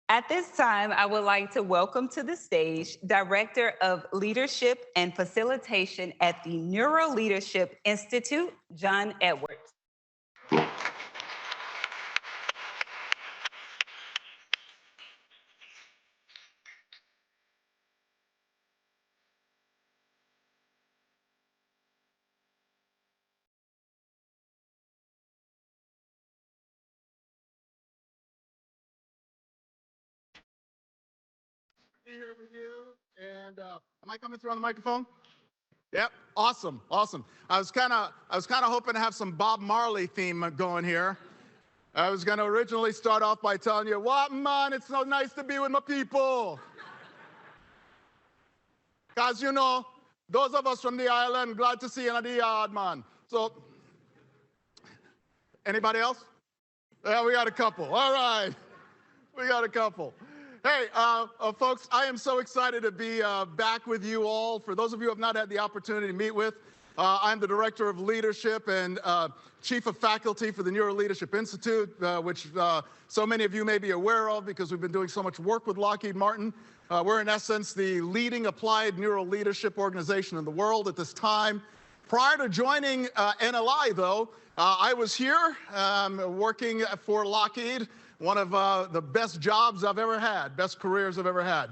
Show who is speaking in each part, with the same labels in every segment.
Speaker 1: At this time, I would like to welcome to the stage Director of Leadership and Facilitation at the Neuro Leadership Institute, John Edwards.
Speaker 2: Be here with you. And am I coming through on the microphone? Yep. Awesome. Awesome. I was kind of hoping to have some Bob Marley theme going here. I was going to originally start off by telling you, "What man? It's so nice to be with my people." Because you know, those of us from the island, glad to see you in the yard, man. So, anybody else? Yeah, we got a couple. All right. We got a couple. Hey, folks, I am so excited to be back with you all. For those of you who have not had the opportunity to meet with, I'm the Director of Leadership and Chief of Faculty for the Neuro Leadership Institute, which so many of you may be aware of because we've been doing so much work with Lockheed Martin. We're, in essence, the leading applied neuro leadership organization in the world at this time. Prior to joining NLI, though, I was here working for Lockheed. One of the best jobs I've ever had, best careers I've ever had,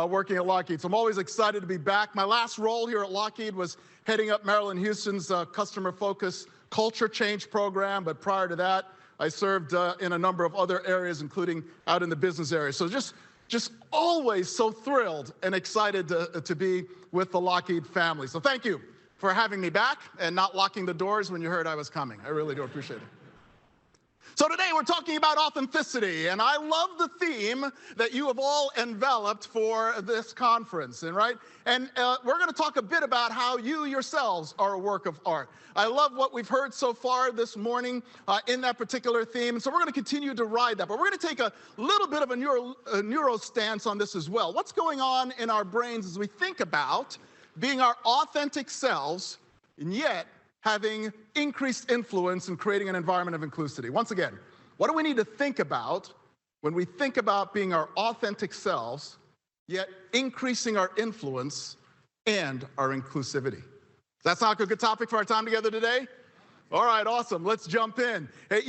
Speaker 2: working at Lockheed. So I'm always excited to be back. My last role here at Lockheed was heading up Maryland Houston's customer-focused culture change program. But prior to that, I served in a number of other areas, including out in the business area. So just always so thrilled and excited to be with the Lockheed family. So thank you for having me back and not locking the doors when you heard I was coming. I really do appreciate it. So today we're talking about authenticity, and I love the theme that you have all enveloped for this conference, and we're going to talk a bit about how you yourselves are a work of art. I love what we've heard so far this morning in that particular theme, so we're going to continue to ride that, but we're going to take a little bit of a neuro stance on this as well. What's going on in our brains as we think about being our authentic selves, and yet having increased influence in creating an environment of inclusivity. Once again, what do we need to think about when we think about being our authentic selves, yet increasing our influence and our inclusivity? Does that sound like a good topic for our time together today? All right, awesome. Let's jump in. Hey,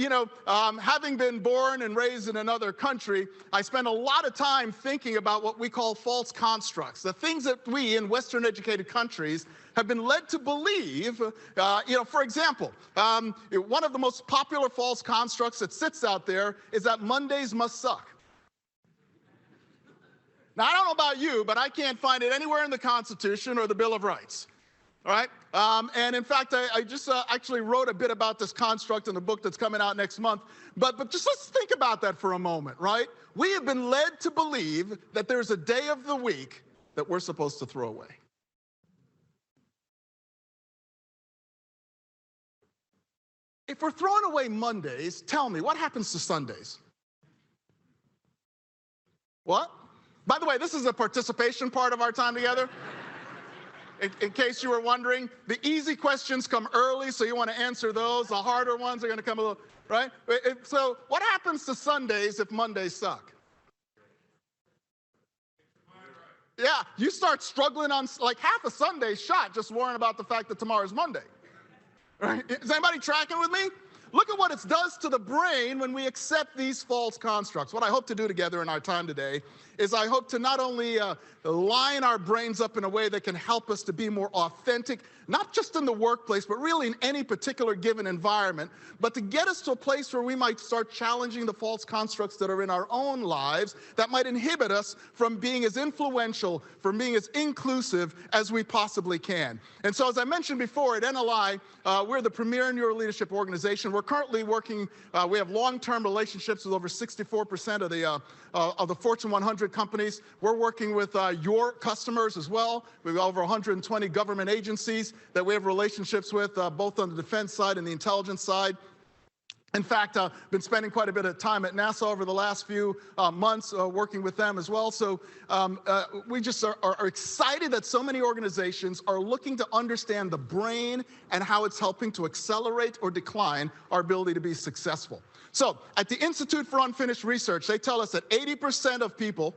Speaker 2: having been born and raised in another country, I spend a lot of time thinking about what we call false constructs, the things that we in Western educated countries have been led to believe. For example, one of the most popular false constructs that sits out there is that Mondays must suck. Now, I don't know about you, but I can't find it anywhere in the Constitution or the Bill of Rights. All right? And in fact, I just actually wrote a bit about this construct in the book that's coming out next month. But just let's think about that for a moment, right? We have been led to believe that there's a day of the week that we're supposed to throw away. If we're throwing away Mondays, tell me, what happens to Sundays? What? By the way, this is the participation part of our time together. In case you were wondering, the easy questions come early, so you want to answer those. The harder ones are going to come a little, right? So what happens to Sundays if Mondays suck? Yeah, you start struggling on, like half a Sunday shot just worrying about the fact that tomorrow's Monday. Right? Is anybody tracking with me? Look at what it does to the brain when we accept these false constructs. What I hope to do together in our time today is I hope to not only line our brains up in a way that can help us to be more authentic, not just in the workplace, but really in any particular given environment, but to get us to a place where we might start challenging the false constructs that are in our own lives that might inhibit us from being as influential, from being as inclusive as we possibly can. And so as I mentioned before, at NLI, we're the premier neuro leadership organization. We're currently working, we have long-term relationships with over 64% of the Fortune 100 companies. We're working with your customers as well. We've got over 120 government agencies that we have relationships with, both on the defense side and the intelligence side. In fact, I've been spending quite a bit of time at NASA over the last few months working with them as well. So we just are excited that so many organizations are looking to understand the brain and how it's helping to accelerate or decline our ability to be successful. So at the Institute for Unfinished Research, they tell us that 80% of people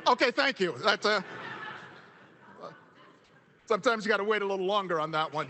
Speaker 2: Okay, thank you. Sometimes you got to wait a little longer on that one,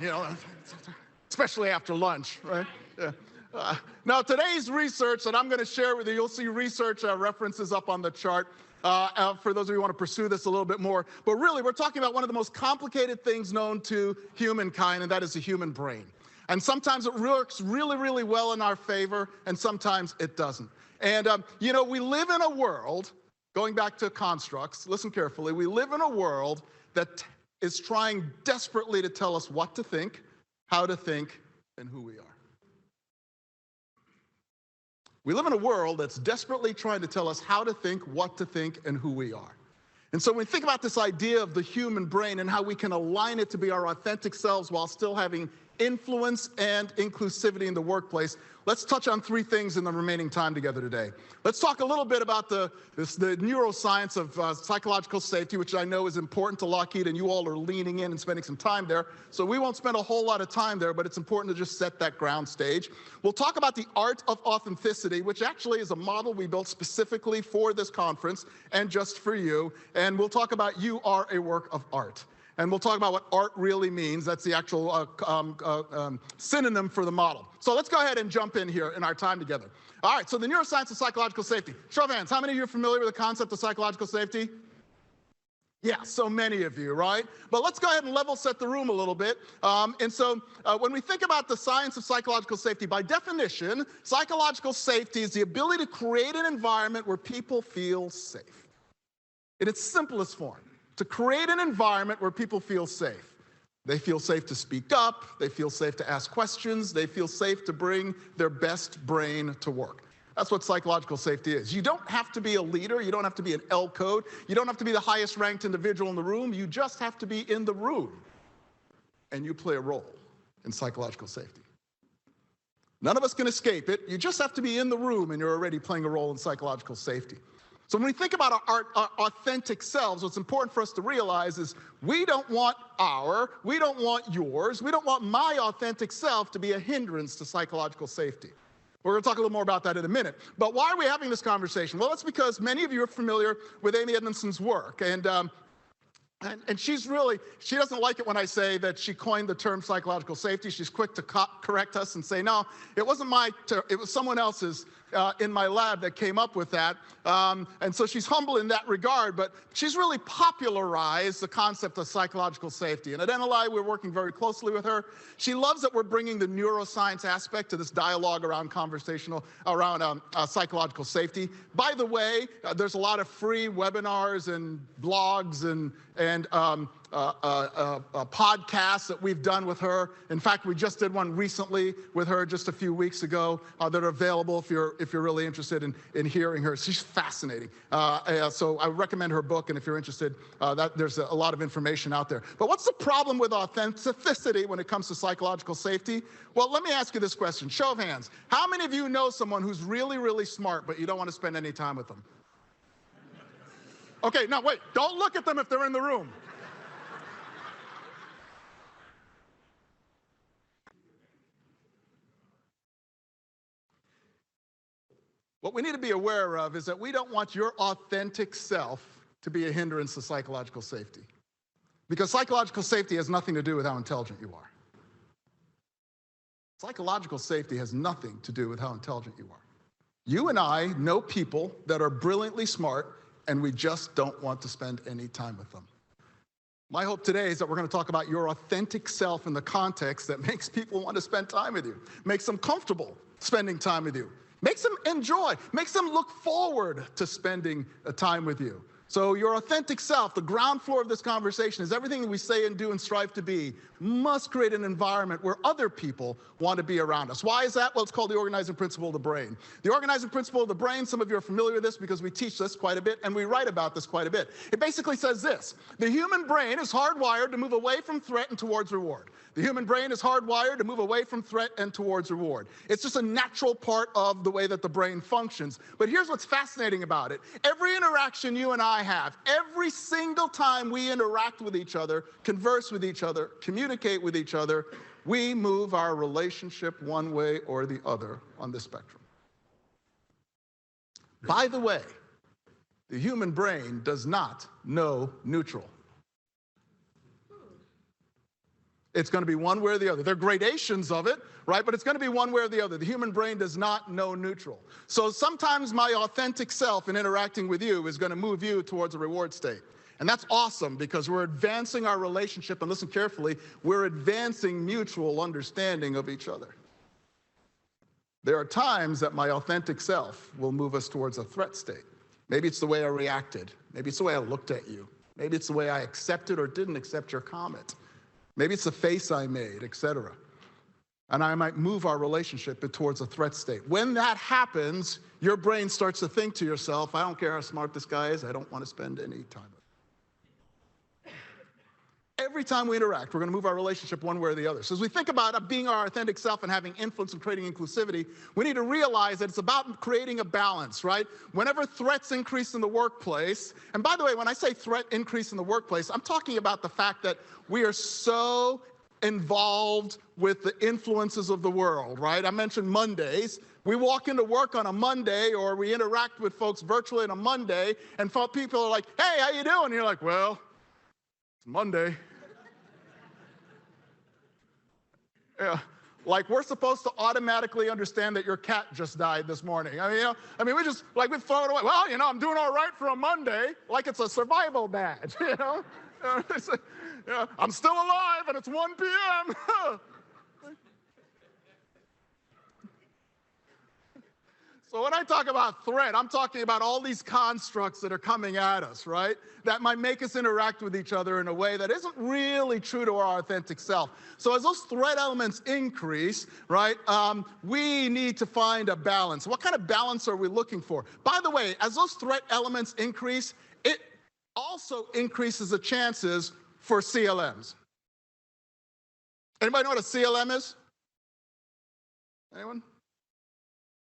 Speaker 2: especially after lunch, right? Yeah. Now, today's research that I'm going to share with you, you'll see research references up on the chart for those of you who want to pursue this a little bit more. But really, we're talking about one of the most complicated things known to humankind, and that is the human brain. And sometimes it works really, really well in our favor, and sometimes it doesn't. And, we live in a world, going back to constructs, listen carefully, we live in a world that is trying desperately to tell us what to think, how to think, and who we are. We live in a world that's desperately trying to tell us how to think, what to think, and who we are. And so when we think about this idea of the human brain and how we can align it to be our authentic selves while still having influence and inclusivity in the workplace, let's touch on three things in the remaining time together today. Let's talk a little bit about the neuroscience of psychological safety, which I know is important to Lockheed, and you all are leaning in and spending some time there. So we won't spend a whole lot of time there, but it's important to just set that ground stage. We'll talk about the art of authenticity, which actually is a model we built specifically for this conference and just for you. And we'll talk about you are a work of art. And we'll talk about what art really means. That's the actual synonym for the model. So let's go ahead and jump in here in our time together. All right, so the neuroscience of psychological safety. Show of hands, how many of you are familiar with the concept of psychological safety? Yeah, so many of you, right? But let's go ahead and level set the room a little bit. When we think about the science of psychological safety, by definition, psychological safety is the ability to create an environment where people feel safe. In its simplest form. To create an environment where people feel safe. They feel safe to speak up, they feel safe to ask questions, they feel safe to bring their best brain to work. That's what psychological safety is. You don't have to be a leader, you don't have to be an L code, you don't have to be the highest ranked individual in the room, you just have to be in the room. And you play a role in psychological safety. None of us can escape it, you just have to be in the room and you're already playing a role in psychological safety. So when we think about our authentic selves, what's important for us to realize is we don't want yours, we don't want my authentic self to be a hindrance to psychological safety. We're going to talk a little more about that in a minute. But why are we having this conversation? Well, that's because many of you are familiar with Amy Edmondson's work. And she doesn't like it when I say that she coined the term psychological safety. She's quick to correct us and say, no, it wasn't my term, it was someone else's in my lab that came up with that. And so she's humble in that regard, but she's really popularized the concept of psychological safety. And at NLI, we're working very closely with her. She loves that we're bringing the neuroscience aspect to this dialogue around psychological safety. By the way, there's a lot of free webinars and blogs and podcasts that we've done with her. In fact, we just did one recently with her just a few weeks ago that are available if you're really interested in hearing her. She's fascinating. So I recommend her book, and if you're interested, there's a lot of information out there. But what's the problem with authenticity when it comes to psychological safety? Well, let me ask you this question. Show of hands. How many of you know someone who's really, really smart, but you don't want to spend any time with them? Okay, now wait. Don't look at them if they're in the room. What we need to be aware of is that we don't want your authentic self to be a hindrance to psychological safety. Because psychological safety has nothing to do with how intelligent you are. Psychological safety has nothing to do with how intelligent you are. You and I know people that are brilliantly smart, and we just don't want to spend any time with them. My hope today is that we're going to talk about your authentic self in the context that makes people want to spend time with you, makes them comfortable spending time with you, makes them enjoy, makes them look forward to spending time with you. So your authentic self, the ground floor of this conversation, is everything that we say and do and strive to be must create an environment where other people want to be around us. Why is that? Well, it's called the organizing principle of the brain. The organizing principle of the brain, some of you are familiar with this because we teach this quite a bit and we write about this quite a bit. It basically says this: the human brain is hardwired to move away from threat and towards reward. The human brain is hardwired to move away from threat and towards reward. It's just a natural part of the way that the brain functions. But here's what's fascinating about it. Every interaction you and I have, every single time we interact with each other, converse with each other, communicate with each other, we move our relationship one way or the other on the spectrum. By the way, the human brain does not know neutral. It's going to be one way or the other. There are gradations of it, right? But it's going to be one way or the other. The human brain does not know neutral. So sometimes my authentic self in interacting with you is going to move you towards a reward state. And that's awesome because we're advancing our relationship, and listen carefully, we're advancing mutual understanding of each other. There are times that my authentic self will move us towards a threat state. Maybe it's the way I reacted. Maybe it's the way I looked at you. Maybe it's the way I accepted or didn't accept your comment. Maybe it's the face I made, etc. And I might move our relationship towards a threat state. When that happens, your brain starts to think to yourself, I don't care how smart this guy is, I don't want to spend any time with him. Every time we interact, we're going to move our relationship one way or the other. So as we think about being our authentic self and having influence and creating inclusivity, we need to realize that it's about creating a balance, right? Whenever threats increase in the workplace, and by the way, when I say threat increase in the workplace, I'm talking about the fact that we are so involved with the influences of the world, right? I mentioned Mondays. We walk into work on a Monday, or we interact with folks virtually on a Monday, and people are like, hey, how you doing? And you're like, well, it's Monday. Yeah, like we're supposed to automatically understand that your cat just died this morning. We just, like, we throw it away. Well, I'm doing all right for a Monday, like it's a survival badge, I'm still alive and it's 1 p.m. So when I talk about threat, I'm talking about all these constructs that are coming at us, right? That might make us interact with each other in a way that isn't really true to our authentic self. So as those threat elements increase, right, we need to find a balance. What kind of balance are we looking for? By the way, as those threat elements increase, it also increases the chances for CLMs. Anybody know what a CLM is? Anyone?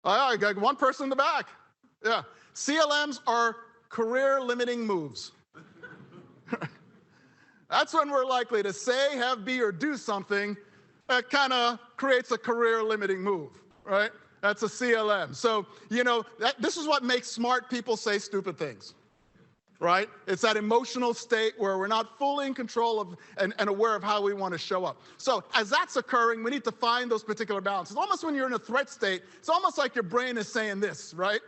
Speaker 2: I got one person in the back. Yeah. CLMs are career-limiting moves. That's when we're likely to say, have, be, or do something that kind of creates a career-limiting move, right? That's a CLM. So, this is what makes smart people say stupid things, right? It's that emotional state where we're not fully in control of and aware of how we want to show up. So as that's occurring, we need to find those particular balances. Almost when you're in a threat state, it's almost like your brain is saying this, right?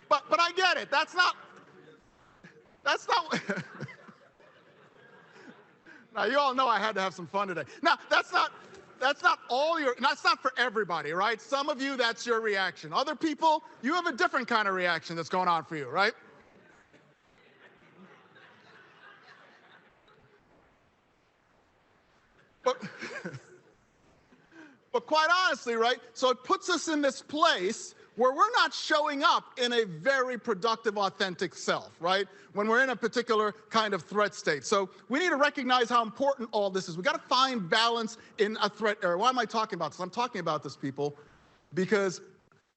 Speaker 2: But I get it. That's not Now, you all know I had to have some fun today. Now, that's not for everybody, right? Some of you, that's your reaction. Other people, you have a different kind of reaction that's going on for you, right? But quite honestly, right? So it puts us in this place where we're not showing up in a very productive, authentic self, right? When we're in a particular kind of threat state. So we need to recognize how important all this is. We got to find balance in a threat area. Why am I talking about this? I'm talking about this, people, because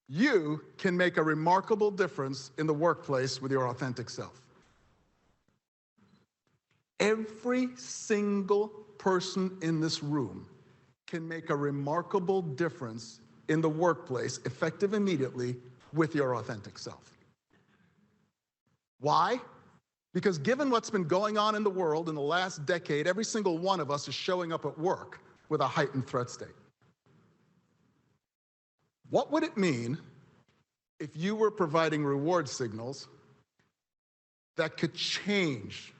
Speaker 2: you can make a remarkable difference in the workplace with your authentic self. Every single person in this room can make a remarkable difference in the workplace, effective immediately, with your authentic self. Why? Because given what's been going on in the world in the last decade, every single one of us is showing up at work with a heightened threat state. What would it mean if you were providing reward signals that could change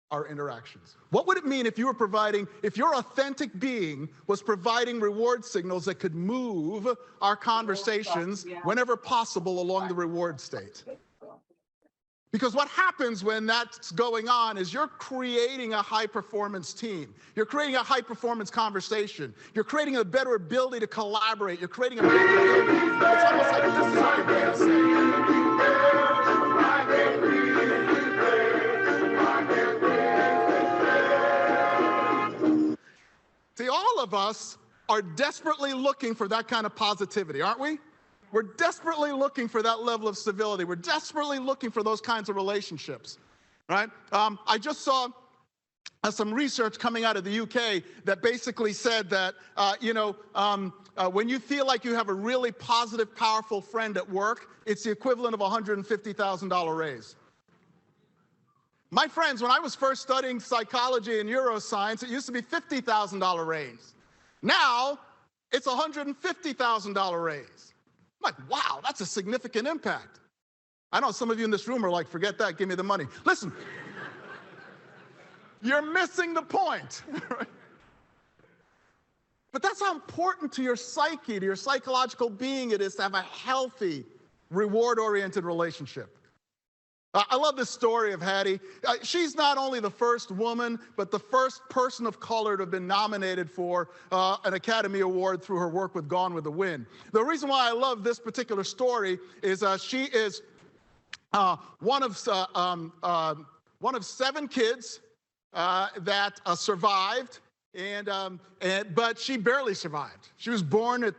Speaker 2: our interactions? What would it mean if you were providing, if your authentic being was providing reward signals that could move our conversations whenever possible along the reward state? Because what happens when that's going on is you're creating a high-performance team. You're creating a high-performance conversation. You're creating a better ability to collaborate. You're creating a better ability. It's almost like this is what you're going to say. See, all of us are desperately looking for that kind of positivity, aren't we? We're desperately looking for that level of civility. We're desperately looking for those kinds of relationships, right? I just saw some research coming out of the UK that basically said that, when you feel like you have a really positive, powerful friend at work, it's the equivalent of a $150,000 raise. My friends, when I was first studying psychology and neuroscience, it used to be $50,000 raise. Now, it's a $150,000 raise. I'm like, wow, that's a significant impact. I know some of you in this room are like, forget that, give me the money. Listen, you're missing the point. Right? But that's how important to your psyche, to your psychological being it is to have a healthy, reward-oriented relationship. I love this story of Hattie. She's not only the first woman, but the first person of color to have been nominated for an Academy Award through her work with Gone with the Wind. The reason why I love this particular story is she is one of 7 kids that survived, but she barely survived. She was born at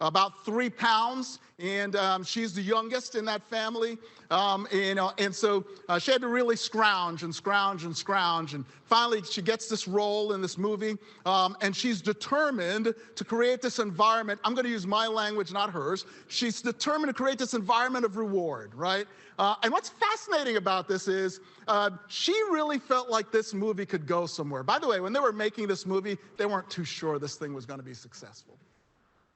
Speaker 2: about 3 pounds, and she's the youngest in that family. And so she had to really scrounge and scrounge and scrounge. And finally, she gets this role in this movie, and she's determined to create this environment. I'm going to use my language, not hers. She's determined to create this environment of reward, right? And what's fascinating about this is she really felt like this movie could go somewhere. By the way, when they were making this movie, they weren't too sure this thing was going to be successful,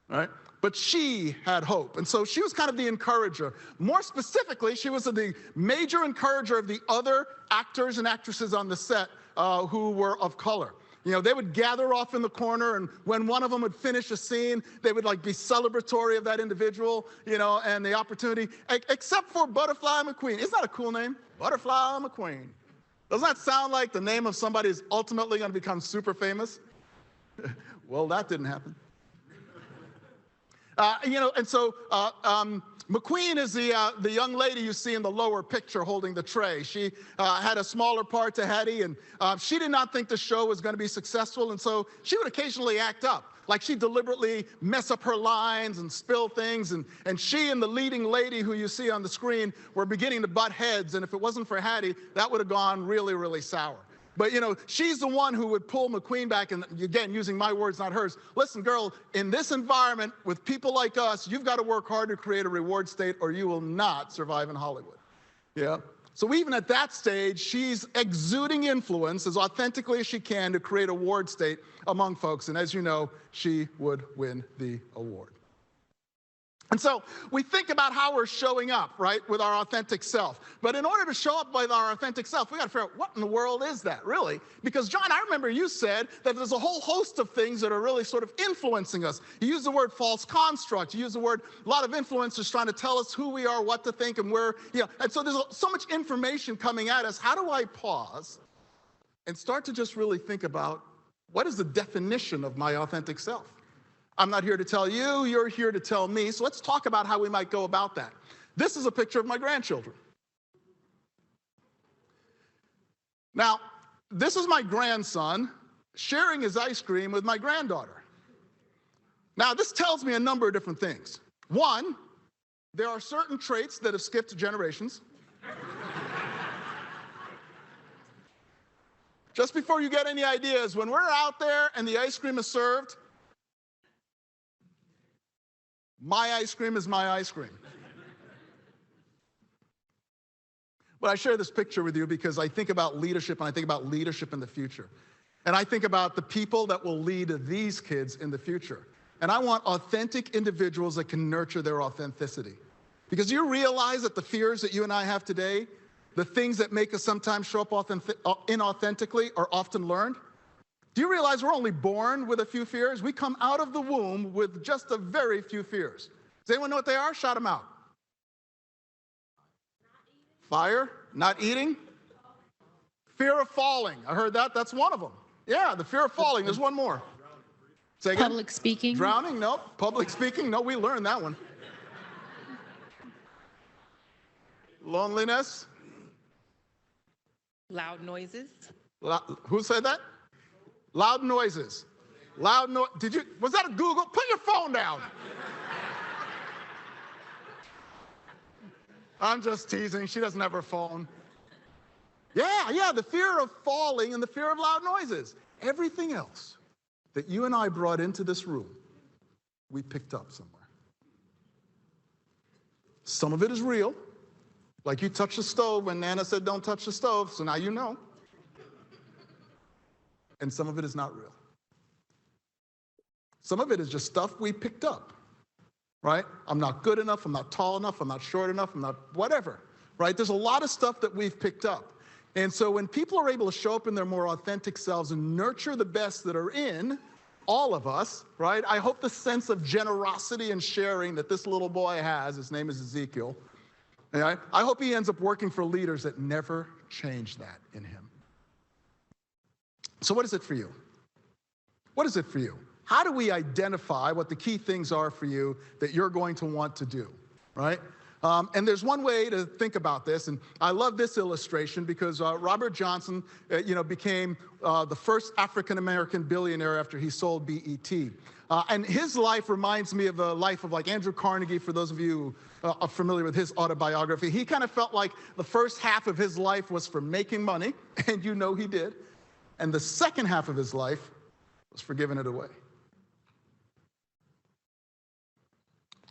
Speaker 2: right? But she had hope. And so she was kind of the encourager. More specifically, she was the major encourager of the other actors and actresses on the set who were of color. You know, they would gather off in the corner, and when one of them would finish a scene, they would like be celebratory of that individual, you know, and the opportunity, except for Butterfly McQueen. Isn't that a cool name? Butterfly McQueen. Doesn't that sound like the name of somebody who's ultimately going to become super famous? Well, that didn't happen. And so McQueen is the young lady you see in the lower picture holding the tray. She had a smaller part to Hattie, and she did not think the show was going to be successful, and so she would occasionally act up. Like she'd deliberately mess up her lines and spill things, and she and the leading lady who you see on the screen were beginning to butt heads, and if it wasn't for Hattie, that would have gone really, really sour. But, you know, she's the one who would pull McQueen back, and again, using my words, not hers. Listen, girl, in this environment with people like us, you've got to work hard to create a reward state or you will not survive in Hollywood. Yeah? So even at that stage, she's exuding influence as authentically as she can to create a reward state among folks. And as you know, she would win the award. And so we think about how we're showing up, right, with our authentic self. But in order to show up with our authentic self, we got to figure out what in the world is that, really? Because, John, I remember you said that there's a whole host of things that are really sort of influencing us. You use the word false construct. You use the word, a lot of influencers trying to tell us who we are, what to think, and where, you know. And so there's so much information coming at us. How do I pause and start to just really think about what is the definition of my authentic self? I'm not here to tell you, you're here to tell me. So let's talk about how we might go about that. This is a picture of my grandchildren. Now, this is my grandson sharing his ice cream with my granddaughter. Now, this tells me a number of different things. One, there are certain traits that have skipped generations. Just before you get any ideas, when we're out there and the ice cream is served, my ice cream is my ice cream. But I share this picture with you because I think about leadership, and I think about leadership in the future. And I think about the people that will lead these kids in the future. And I want authentic individuals that can nurture their authenticity. Because you realize that the fears that you and I have today, the things that make us sometimes show up inauthentically, are often learned. Do you realize we're only born with a few fears? We come out of the womb with just a very few fears. Does anyone know what they are? Shout them out. Fire, not eating. Fear of falling. I heard that. That's one of them. Yeah, the fear of falling. There's one more. Say again?
Speaker 3: Public speaking.
Speaker 2: Drowning? No. Public speaking? No, we learned that one. Loneliness?
Speaker 3: Loud noises.
Speaker 2: Who said that? Loud noises. Loud noise. Was that a Google? Put your phone down. I'm just teasing. She doesn't have her phone. Yeah, the fear of falling and the fear of loud noises. Everything else that you and I brought into this room, we picked up somewhere. Some of it is real, like you touched the stove when Nana said don't touch the stove, so now you know. And some of it is not real. Some of it is just stuff we picked up, right? I'm not good enough, I'm not tall enough, I'm not short enough, I'm not whatever, right? There's a lot of stuff that we've picked up. And so when people are able to show up in their more authentic selves and nurture the best that are in all of us, right? I hope the sense of generosity and sharing that this little boy has, his name is Ezekiel, right? I hope he ends up working for leaders that never change that in him. So what is it for you? What is it for you? How do we identify what the key things are for you that you're going to want to do, right? And there's one way to think about this, and I love this illustration because Robert Johnson, became the first African-American billionaire after he sold BET. And his life reminds me of the life of like Andrew Carnegie, for those of you who are familiar with his autobiography. He kind of felt like the first half of his life was for making money, and you know he did. And the second half of his life was for giving it away.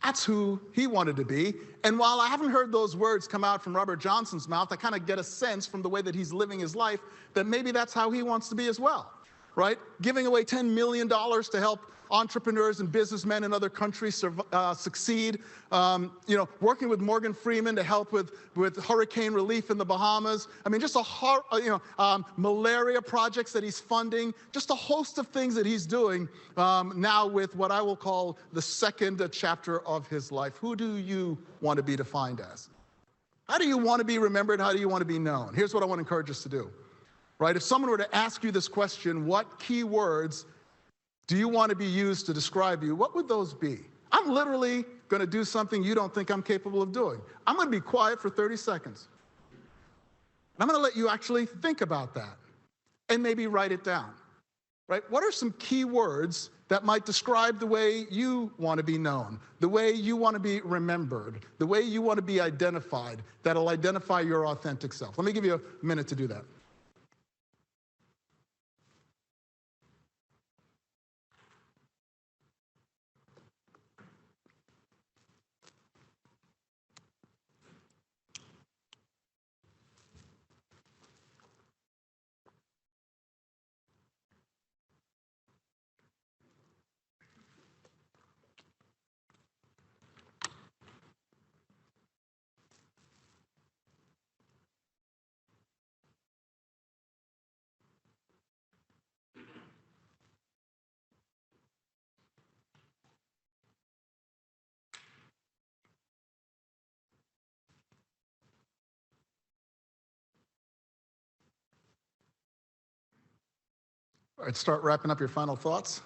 Speaker 2: That's who he wanted to be. And while I haven't heard those words come out from Robert Johnson's mouth, I kind of get a sense from the way that he's living his life that maybe that's how he wants to be as well, right? Giving away $10 million to help entrepreneurs and businessmen in other countries succeed. Working with Morgan Freeman to help with hurricane relief in the Bahamas. I mean, just malaria projects that he's funding. Just a host of things that he's doing now with what I will call the second chapter of his life. Who do you want to be defined as? How do you want to be remembered? How do you want to be known? Here's what I want to encourage us to do, right? If someone were to ask you this question, what key words do you want to be used to describe you? What would those be? I'm literally going to do something you don't think I'm capable of doing. I'm going to be quiet for 30 seconds. And I'm going to let you actually think about that and maybe write it down, right? What are some key words that might describe the way you want to be known, the way you want to be remembered, the way you want to be identified, that'll identify your authentic self? Let me give you a minute to do that. All right, start wrapping up your final thoughts.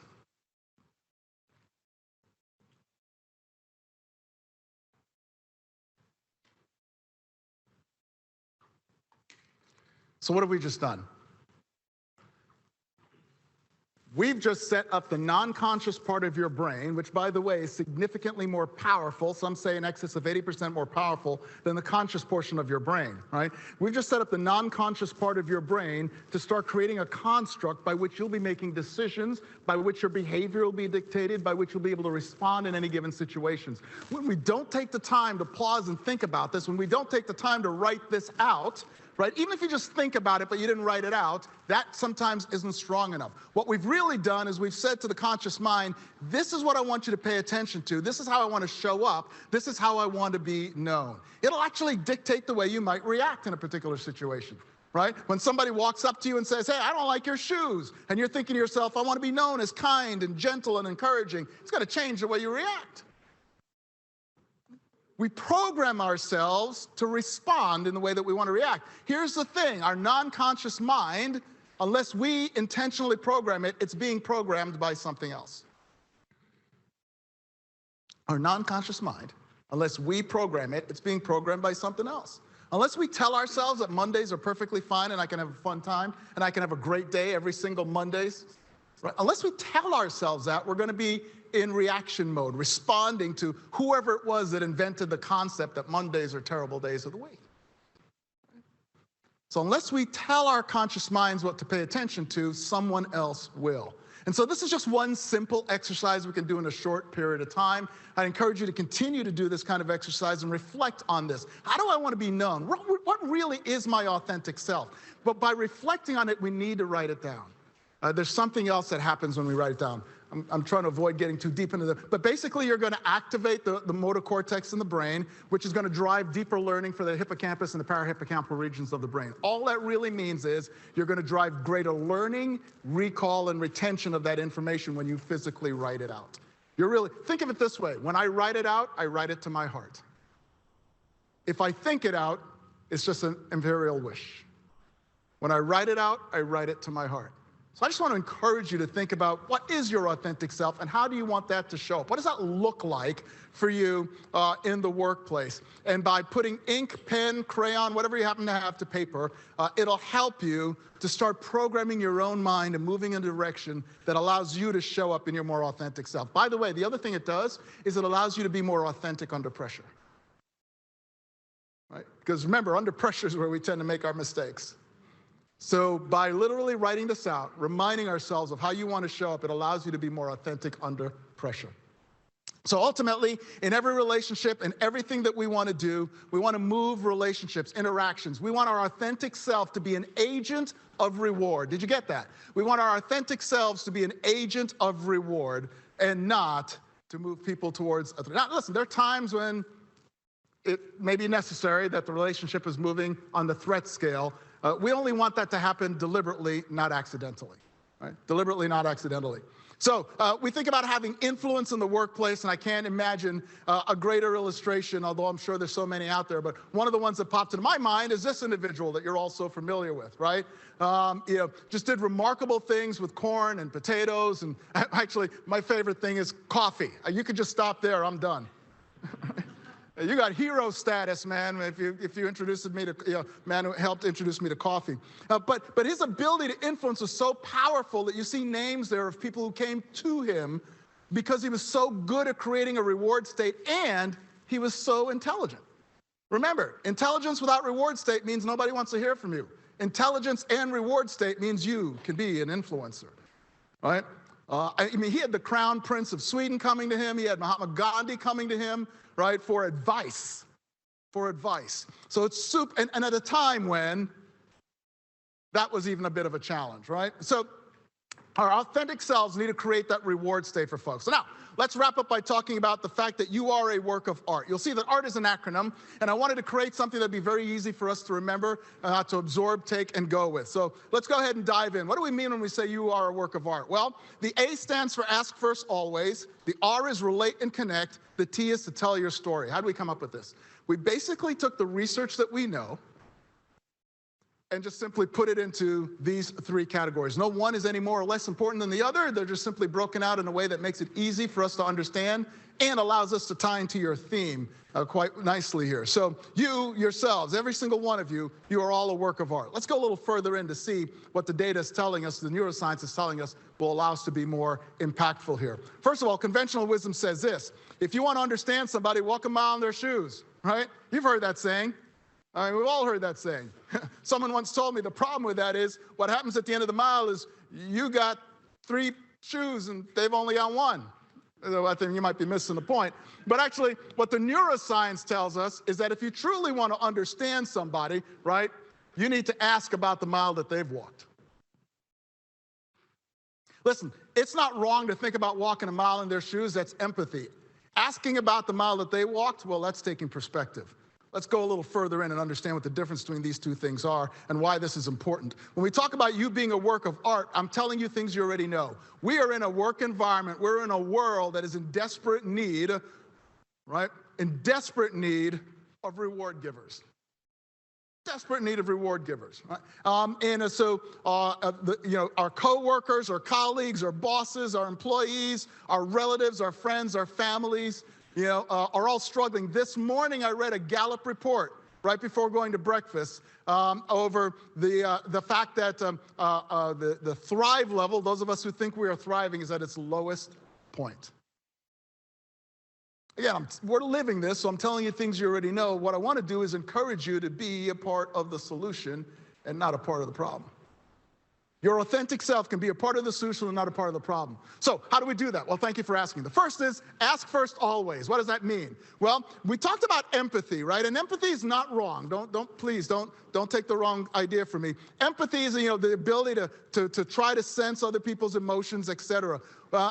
Speaker 2: So what have we just done? We've just set up the non-conscious part of your brain, which, by the way, is significantly more powerful, some say in excess of 80% more powerful than the conscious portion of your brain, right? We've just set up the non-conscious part of your brain to start creating a construct by which you'll be making decisions, by which your behavior will be dictated, by which you'll be able to respond in any given situations. When we don't take the time to pause and think about this, when we don't take the time to write this out, right? Even if you just think about it, but you didn't write it out, that sometimes isn't strong enough. What we've really done is we've said to the conscious mind, this is what I want you to pay attention to. This is how I want to show up. This is how I want to be known. It'll actually dictate the way you might react in a particular situation, right? When somebody walks up to you and says, hey, I don't like your shoes, and you're thinking to yourself, I want to be known as kind and gentle and encouraging, it's going to change the way you react. We program ourselves to respond in the way that we want to react. Here's the thing, our non-conscious mind, unless we intentionally program it, it's being programmed by something else. Our non-conscious mind, unless we program it, it's being programmed by something else. Unless we tell ourselves that Mondays are perfectly fine and I can have a fun time and I can have a great day every single Mondays, right? Unless we tell ourselves that, we're going to be in reaction mode, responding to whoever it was that invented the concept that Mondays are terrible days of the week. So unless we tell our conscious minds what to pay attention to, someone else will. And so this is just one simple exercise we can do in a short period of time. I encourage you to continue to do this kind of exercise and reflect on this. How do I want to be known? What really is my authentic self? But by reflecting on it, we need to write it down. There's something else that happens when we write it down. I'm trying to avoid getting too deep into but basically you're going to activate the motor cortex in the brain, which is going to drive deeper learning for the hippocampus and the parahippocampal regions of the brain. All that really means is you're going to drive greater learning, recall, and retention of that information when you physically write it out. Think of it this way. When I write it out, I write it to my heart. If I think it out, it's just an imperial wish. When I write it out, I write it to my heart. So I just want to encourage you to think about what is your authentic self and how do you want that to show up? What does that look like for you in the workplace? And by putting ink, pen, crayon, whatever you happen to have to paper, it'll help you to start programming your own mind and moving in a direction that allows you to show up in your more authentic self. By the way, the other thing it does is it allows you to be more authentic under pressure. Right? Because remember, under pressure is where we tend to make our mistakes. So by literally writing this out, reminding ourselves of how you want to show up, it allows you to be more authentic under pressure. So ultimately, in every relationship and everything that we want to do, we want to move relationships, interactions. We want our authentic self to be an agent of reward. Did you get that? We want our authentic selves to be an agent of reward and not to move people towards other. Now, listen, there are times when it may be necessary that the relationship is moving on the threat scale. We only want that to happen deliberately, not accidentally. Right? Deliberately, not accidentally. So we think about having influence in the workplace, and I can't imagine a greater illustration, although I'm sure there's so many out there. But one of the ones that popped into my mind is this individual that you're all so familiar with, right? Just did remarkable things with corn and potatoes. And actually, my favorite thing is coffee. You could just stop there. I'm done. You got hero status, man, if you introduced me to, man who helped introduce me to coffee. But his ability to influence was so powerful that you see names there of people who came to him because he was so good at creating a reward state and he was so intelligent. Remember, intelligence without reward state means nobody wants to hear from you. Intelligence and reward state means you can be an influencer, right? I mean, he had the Crown Prince of Sweden coming to him. He had Mahatma Gandhi coming to him, right, for advice. So it's super, and at a time when that was even a bit of a challenge, right? So our authentic selves need to create that reward state for folks. So now, let's wrap up by talking about the fact that you are a work of art. You'll see that art is an acronym, and I wanted to create something that'd be very easy for us to remember, to absorb, take, and go with. So let's go ahead and dive in. What do we mean when we say you are a work of art? Well, the A stands for ask first always. The R is relate and connect. The T is to tell your story. How do we come up with this? We basically took the research that we know and just simply put it into these three categories. No one is any more or less important than the other. They're just simply broken out in a way that makes it easy for us to understand and allows us to tie into your theme quite nicely here. So you, yourselves, every single one of you, you are all a work of art. Let's go a little further in to see what the data is telling us, the neuroscience is telling us, will allow us to be more impactful here. First of all, conventional wisdom says this: if you want to understand somebody, walk a mile in their shoes, right? You've heard that saying. I mean, we've all heard that saying. Someone once told me the problem with that is what happens at the end of the mile is you got 3 shoes and they've only got 1. I think you might be missing the point. But actually, what the neuroscience tells us is that if you truly want to understand somebody, right, you need to ask about the mile that they've walked. Listen, it's not wrong to think about walking a mile in their shoes. That's empathy. Asking about the mile that they walked, well, that's taking perspective. Let's go a little further in and understand what the difference between these two things are and why this is important. When we talk about you being a work of art, I'm telling you things you already know. We are in a work environment. We're in a world that is in desperate need, right? in desperate need of reward givers. Desperate need of reward givers. Right? Our coworkers, our colleagues, our bosses, our employees, our relatives, our friends, our families, are all struggling. This morning I read a Gallup report right before going to breakfast over the fact that the thrive level, those of us who think we are thriving, is at its lowest point. Again, we're living this, so I'm telling you things you already know. What I want to do is encourage you to be a part of the solution and not a part of the problem. Your authentic self can be a part of the solution and not a part of the problem. So how do we do that? Well, thank you for asking. The first is ask first always. What does that mean? Well, we talked about empathy, right? And empathy is not wrong. Please don't take the wrong idea from me. Empathy is, the ability to try to sense other people's emotions, etc.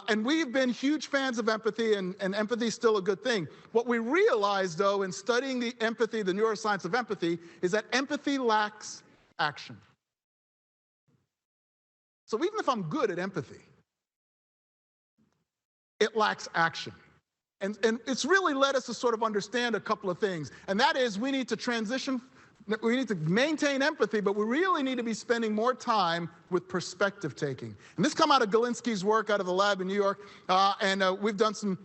Speaker 2: And we've been huge fans of empathy, and empathy is still a good thing. What we realize, though, in studying the neuroscience of empathy, is that empathy lacks action. So even if I'm good at empathy, it lacks action. And it's really led us to sort of understand a couple of things. And that is, we need to maintain empathy, but we really need to be spending more time with perspective taking. And this comes out of Galinsky's work out of the lab in New York. We've done some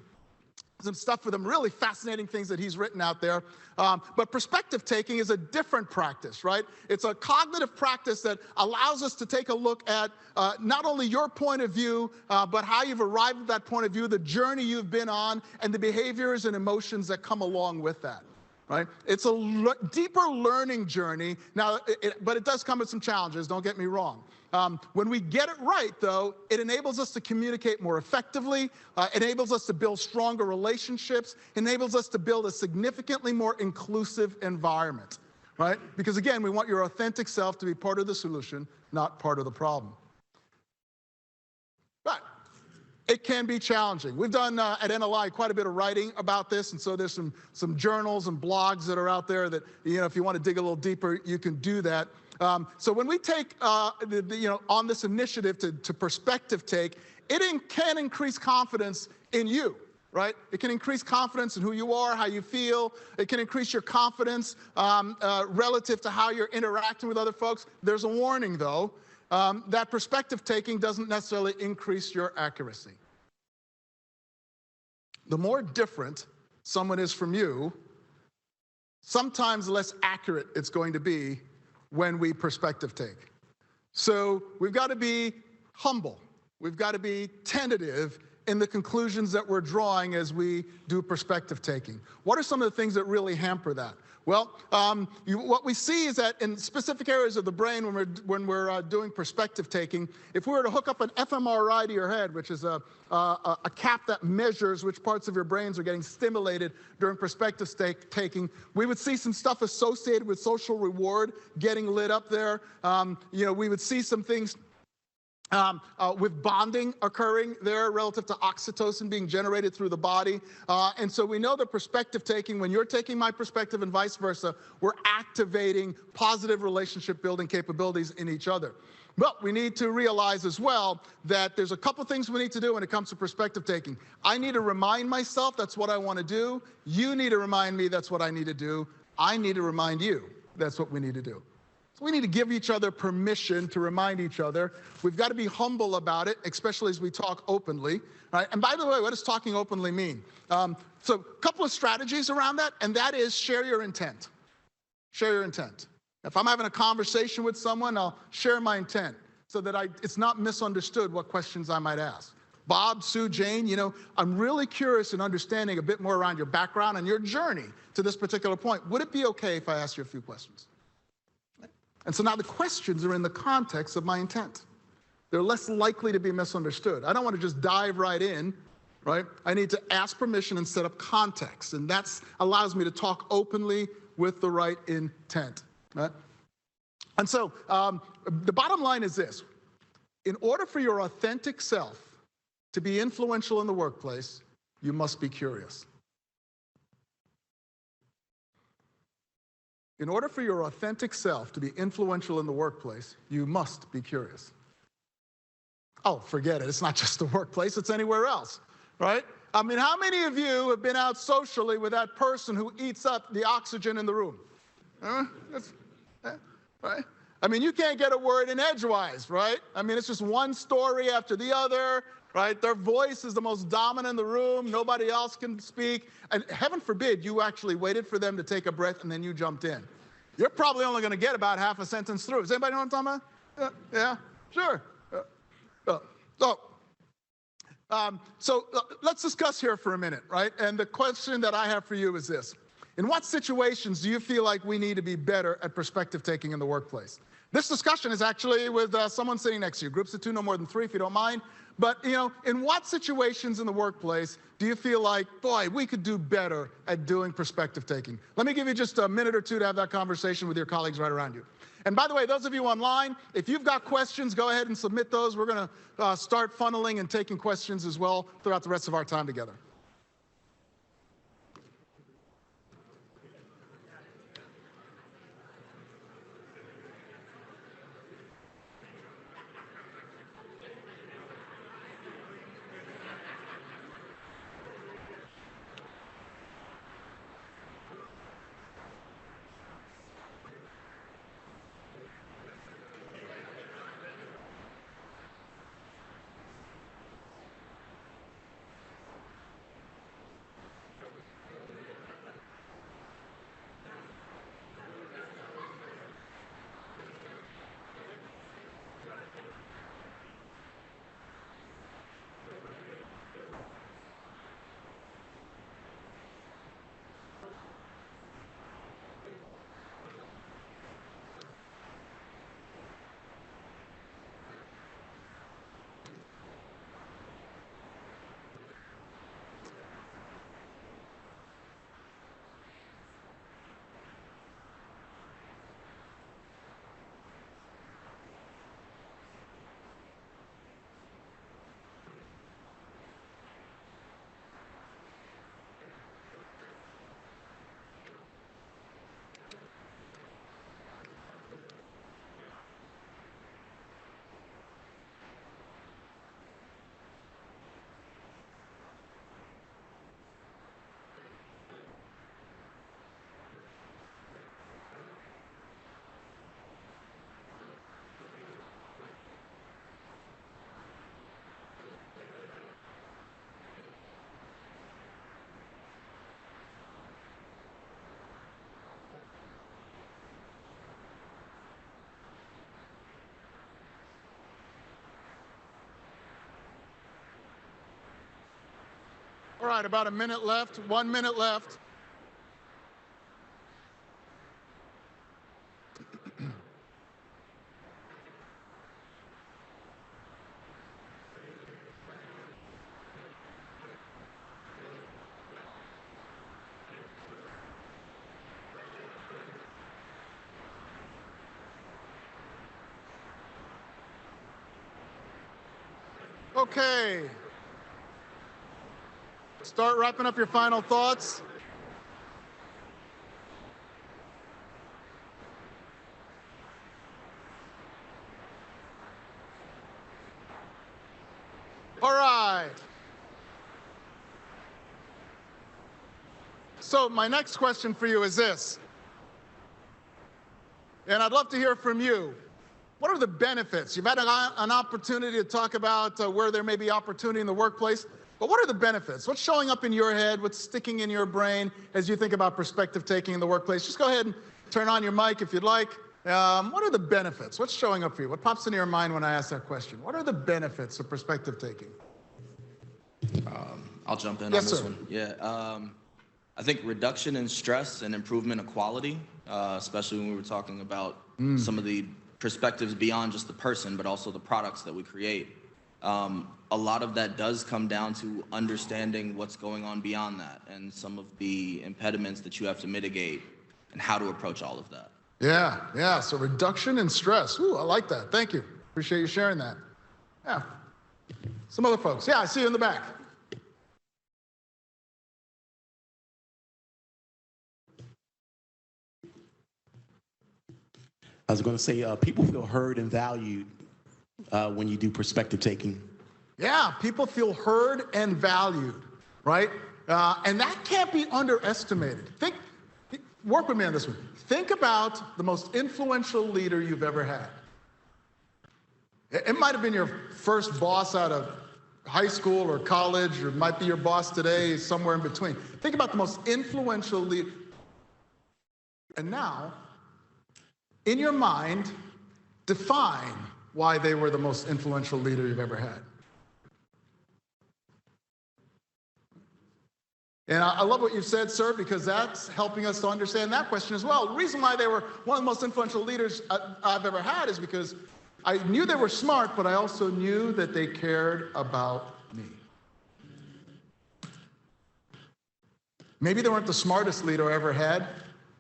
Speaker 2: stuff with him, really fascinating things that he's written out there. But perspective taking is a different practice, right? It's a cognitive practice that allows us to take a look at not only your point of view, but how you've arrived at that point of view, the journey you've been on, and the behaviors and emotions that come along with that. Right? It's a deeper learning journey. Now, but it does come with some challenges, don't get me wrong. When we get it right, though, it enables us to communicate more effectively, enables us to build stronger relationships, enables us to build a significantly more inclusive environment, right? Because again, we want your authentic self to be part of the solution, not part of the problem. But it can be challenging. We've done at NLI quite a bit of writing about this, and so there's some journals and blogs that are out there that, if you want to dig a little deeper, you can do that. So when we take, on this initiative to perspective take, it can increase confidence in you, right? It can increase confidence in who you are, how you feel. It can increase your confidence relative to how you're interacting with other folks. There's a warning, though. That perspective taking doesn't necessarily increase your accuracy. The more different someone is from you, sometimes less accurate it's going to be when we perspective take. So we've got to be humble. We've got to be tentative in the conclusions that we're drawing as we do perspective taking. What are some of the things that really hamper that? Well, what we see is that in specific areas of the brain when we're doing perspective taking, if we were to hook up an fMRI to your head, which is a cap that measures which parts of your brains are getting stimulated during perspective taking, we would see some stuff associated with social reward getting lit up there. We would see some things with bonding occurring there relative to oxytocin being generated through the body. And so we know that perspective taking, when you're taking my perspective and vice versa, we're activating positive relationship building capabilities in each other. But we need to realize as well that there's a couple things we need to do when it comes to perspective taking. I need to remind myself that's what I want to do. You need to remind me that's what I need to do. I need to remind you that's what we need to do. So we need to give each other permission to remind each other. We've got to be humble about it, especially as we talk openly. Right? And by the way, what does talking openly mean? So a couple of strategies around that, and that is share your intent. Share your intent. If I'm having a conversation with someone, I'll share my intent so that it's not misunderstood what questions I might ask. Bob, Sue, Jane, I'm really curious in understanding a bit more around your background and your journey to this particular point. Would it be okay if I asked you a few questions? And so now the questions are in the context of my intent. They're less likely to be misunderstood. I don't want to just dive right in, right? I need to ask permission and set up context. And that allows me to talk openly with the right intent, right? And so the bottom line is this. In order for your authentic self to be influential in the workplace, you must be curious. In order for your authentic self to be influential in the workplace, you must be curious. Oh, forget it. It's not just the workplace. It's anywhere else, right? I mean, how many of you have been out socially with that person who eats up the oxygen in the room? Right? I mean, you can't get a word in edgewise, right? I mean, it's just one story after the other, right? Their voice is the most dominant in the room. Nobody else can speak. And heaven forbid you actually waited for them to take a breath and then you jumped in. You're probably only going to get about half a sentence through. Does anybody know what I'm talking about? Yeah, sure. So, let's discuss here for a minute, right? And the question that I have for you is this. In what situations do you feel like we need to be better at perspective taking in the workplace? This discussion is actually with someone sitting next to you. Groups of 2, no more than 3 if you don't mind. But, in what situations in the workplace do you feel like, boy, we could do better at doing perspective taking? Let me give you just a minute or two to have that conversation with your colleagues right around you. And by the way, those of you online, if you've got questions, go ahead and submit those. We're going to start funneling and taking questions as well throughout the rest of our time together. All right, about a minute left, 1 minute left. Okay. Start wrapping up your final thoughts. All right. So my next question for you is this, and I'd love to hear from you. What are the benefits? You've had an opportunity to talk about where there may be opportunity in the workplace, but what are the benefits? What's showing up in your head? What's sticking in your brain as you think about perspective taking in the workplace? Just go ahead and turn on your mic if you'd like. What are the benefits? What's showing up for you? What pops into your mind when I ask that question? What are the benefits of perspective taking?
Speaker 3: I'll jump in
Speaker 2: Yes,
Speaker 3: on this
Speaker 2: sir.
Speaker 3: one. Yeah, I think reduction in stress and improvement of quality, especially when we were talking about some of the perspectives beyond just the person, but also the products that we create. A lot of that does come down to understanding what's going on beyond that and some of the impediments that you have to mitigate and how to approach all of that.
Speaker 2: Yeah. So reduction in stress. Ooh, I like that. Thank you. Appreciate you sharing that. Yeah. Some other folks. Yeah, I see you in the back.
Speaker 4: I was going to say, people feel heard and valued when you do perspective taking.
Speaker 2: Yeah, people feel heard and valued. right? And that can't be underestimated. Work with me on this one. Think about the most influential leader you've ever had. It might have been your first boss out of high school or college, or it might be your boss today, somewhere in between. Think about the most influential leader. And now, in your mind, define why they were the most influential leader you've ever had. And I love what you've said, sir, because that's helping us to understand that question as well. The reason why they were one of the most influential leaders I've ever had is because I knew they were smart, but I also knew that they cared about me. Maybe they weren't the smartest leader I ever had,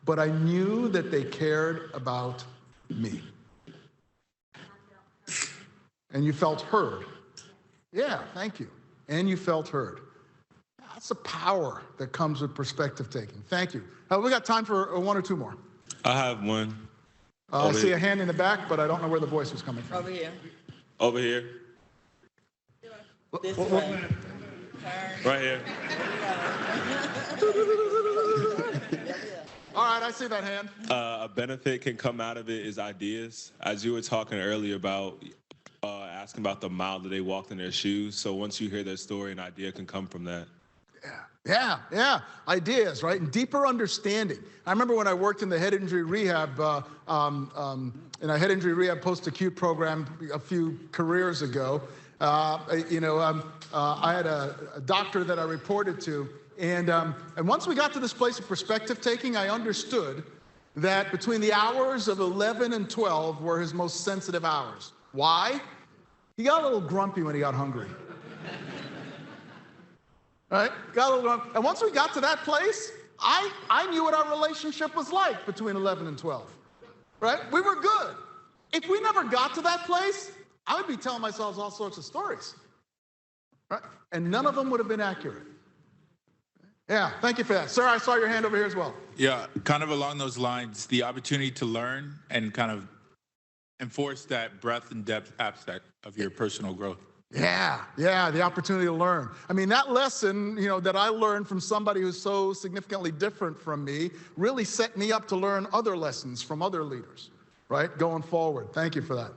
Speaker 2: but I knew that they cared about me. And you felt heard. Yeah, thank you. And you felt heard. That's the power that comes with perspective taking. Thank you. We got time for one or two more.
Speaker 5: I have one.
Speaker 2: I see a hand in the back, but I don't know where the voice was coming from.
Speaker 6: Over here.
Speaker 5: Over here.
Speaker 6: This way.
Speaker 5: Right here.
Speaker 2: All right, I see that hand.
Speaker 5: A benefit can come out of it is ideas. As you were talking earlier about asking about the mile that they walked in their shoes. So once you hear their story, an idea can come from that.
Speaker 2: Yeah. Ideas, right? And deeper understanding. I remember when I worked in the head injury rehab, in a head injury rehab post-acute program a few careers ago. I had a doctor that I reported to, and once we got to this place of perspective taking, I understood that between the hours of 11 and 12 were his most sensitive hours. Why? He got a little grumpy when he got hungry. Right? And once we got to that place, I knew what our relationship was like between 11 and 12. Right? We were good. If we never got to that place, I would be telling myself all sorts of stories. Right? And none of them would have been accurate. Yeah, thank you for that. Sir, I saw your hand over here as well.
Speaker 7: Yeah, kind of along those lines, the opportunity to learn and kind of enforce that breadth and depth aspect of your personal growth.
Speaker 2: Yeah, the opportunity to learn. I mean, that lesson, that I learned from somebody who's so significantly different from me really set me up to learn other lessons from other leaders, right, going forward. Thank you for that.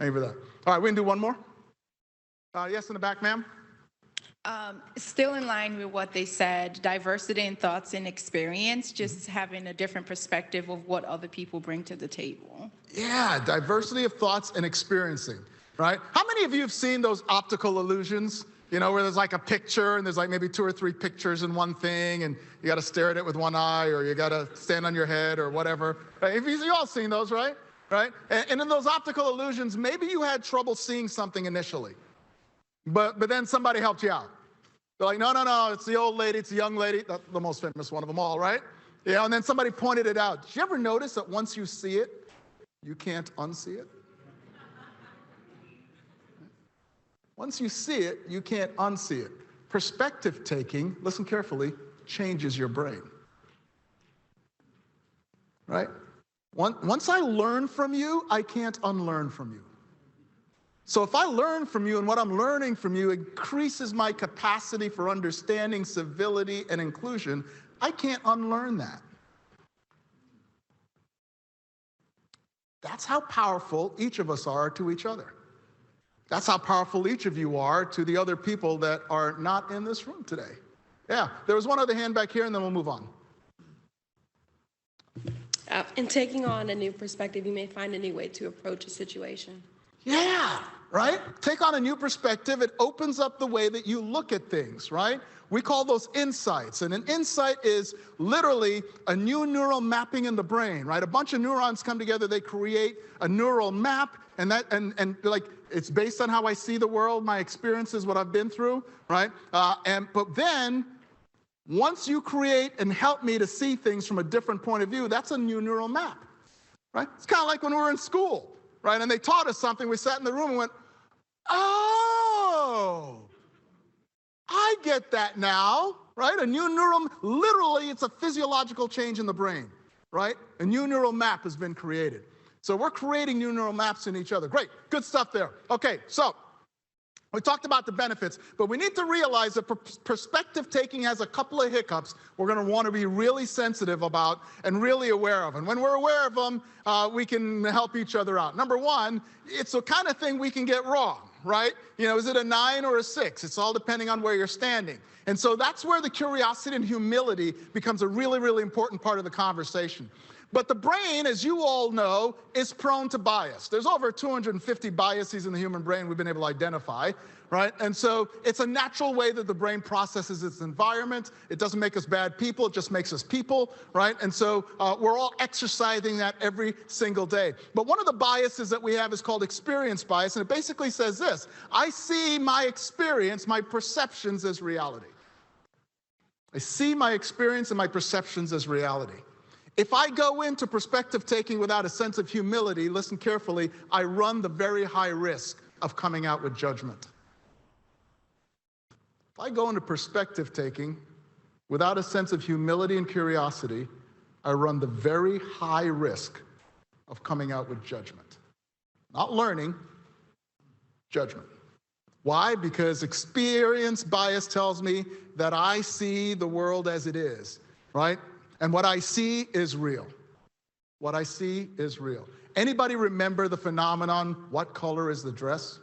Speaker 2: All right, we can do one more. Yes, in the back, ma'am.
Speaker 8: Still in line with what they said, diversity in thoughts and experience, just having a different perspective of what other people bring to the table.
Speaker 2: Yeah, diversity of thoughts and experiencing. Right? How many of you have seen those optical illusions? Where there's like a picture and there's like maybe 2 or 3 pictures in one thing, and you got to stare at it with one eye, or you got to stand on your head or whatever. Right? You all seen those, right? Right? And in those optical illusions, maybe you had trouble seeing something initially, but then somebody helped you out. They're like, no, it's the old lady, it's the young lady, the most famous one of them all, right? And then somebody pointed it out. Did you ever notice that once you see it, you can't unsee it? Once you see it, you can't unsee it. Perspective taking, listen carefully, changes your brain. Right? Once I learn from you, I can't unlearn from you. So if I learn from you and what I'm learning from you increases my capacity for understanding, civility, and inclusion, I can't unlearn that. That's how powerful each of us are to each other. That's how powerful each of you are to the other people that are not in this room today. Yeah, there was one other hand back here, and then we'll move on.
Speaker 9: In taking on a new perspective, you may find a new way to approach a situation.
Speaker 2: Yeah, right? Take on a new perspective. It opens up the way that you look at things, right? We call those insights. And an insight is literally a new neural mapping in the brain, right? A bunch of neurons come together, they create a neural map, and like it's based on how I see the world, my experiences, what I've been through, right? But then once you create and help me to see things from a different point of view, that's a new neural map, right? It's kind of like when we were in school, right? And they taught us something. We sat in the room and went, oh, I get that now, right? A new neural, literally, it's a physiological change in the brain, right? A new neural map has been created. So we're creating new neural maps in each other. Great, good stuff there. Okay, so We talked about the benefits, but we need to realize that perspective taking has a couple of hiccups we're going to want to be really sensitive about and really aware of. And when we're aware of them, we can help each other out. Number one, it's the kind of thing we can get wrong, right? You know, is it a 9 or a 6? It's all depending on where you're standing. And so that's where the curiosity and humility becomes a really, really important part of the conversation. But the brain, as you all know, is prone to bias. There's over 250 biases in the human brain we've been able to identify, right? And so it's a natural way that the brain processes its environment. It doesn't make us bad people, it just makes us people, right? And so we're all exercising that every single day. But one of the biases that we have is called experience bias, and it basically says this: I see my experience, my perceptions as reality. I see my experience and my perceptions as reality. If I go into perspective taking without a sense of humility, listen carefully, I run the very high risk of coming out with judgment. If I go into perspective taking without a sense of humility and curiosity, I run the very high risk of coming out with judgment. Not learning, judgment. Why? Because experience bias tells me that I see the world as it is, right? And what I see is real. What I see is real. Anybody remember the phenomenon, what color is the dress?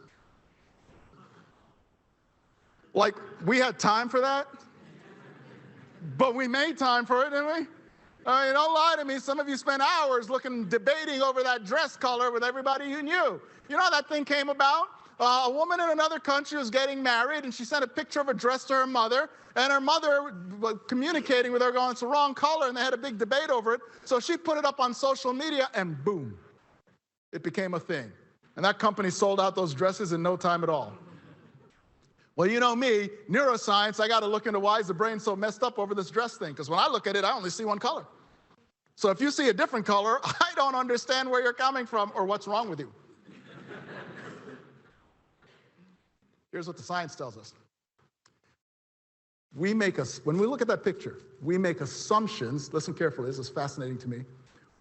Speaker 2: Like, we had time for that? But we made time for it, didn't we? Don't lie to me. Some of you spent hours debating over that dress color with everybody you knew. You know how that thing came about? A woman in another country was getting married, and she sent a picture of a dress to her mother, and her mother was communicating with her going, it's the wrong color, and they had a big debate over it. So she put it up on social media, and boom, it became a thing. And that company sold out those dresses in no time at all. Well, you know me, neuroscience, I got to look into why is the brain so messed up over this dress thing, because when I look at it, I only see one color. So if you see a different color, I don't understand where you're coming from or what's wrong with you. Here's what the science tells us. When we look at that picture, we make assumptions. Listen carefully, this is fascinating to me.